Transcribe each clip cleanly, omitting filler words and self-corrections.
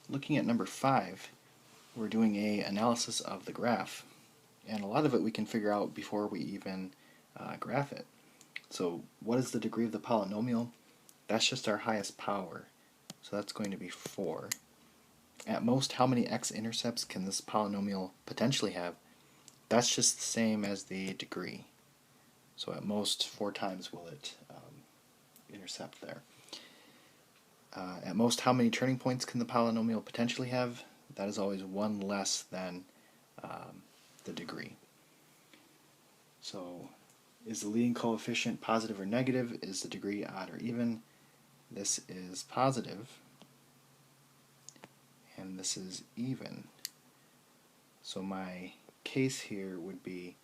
looking at number 5, we're doing an analysis of the graph, and a lot of it we can figure out before we even graph it. So what is the degree of the polynomial? That's just our highest power, so that's going to be 4. At most, how many x-intercepts can this polynomial potentially have? That's just the same as the degree. So at most, 4 times will it intercept there. At most, how many turning points can the polynomial potentially have? That is always 1 less than the degree. So is the leading coefficient positive or negative? Is the degree odd or even? This is positive, and this is even. So my case here would be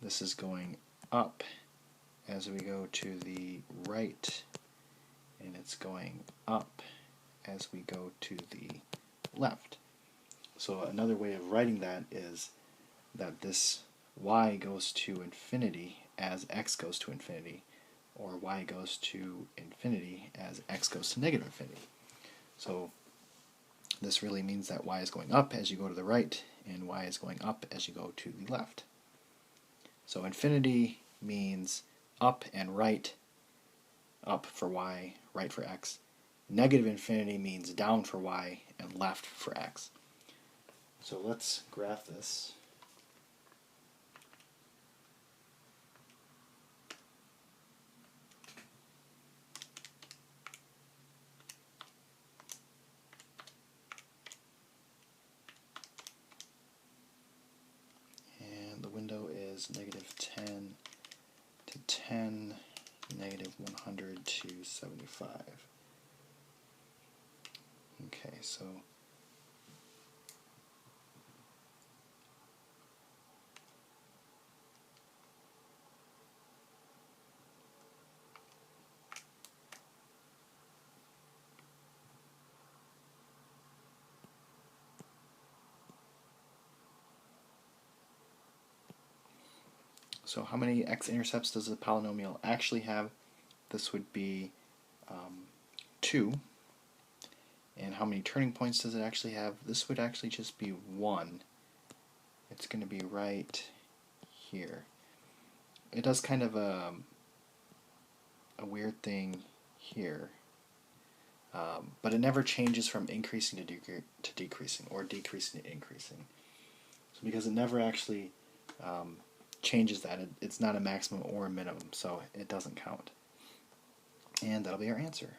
this is going up as we go to the right, and it's going up as we go to the left. So another way of writing that is that this y goes to infinity as x goes to infinity, or y goes to infinity as x goes to negative infinity. So this really means that y is going up as you go to the right, and y is going up as you go to the left. So infinity means up and right, up for y, right for x. Negative infinity means down for y and left for x. So let's graph this. And the window is -10 to 10, -100 to 75. Okay, so how many x-intercepts does the polynomial actually have? This would be 2. And how many turning points does it actually have? This would actually just be 1. It's going to be right here. It does kind of a weird thing here, but it never changes from increasing to decreasing, or decreasing to increasing. So because it never actually changes that, it's not a maximum or a minimum, so it doesn't count. And that'll be our answer.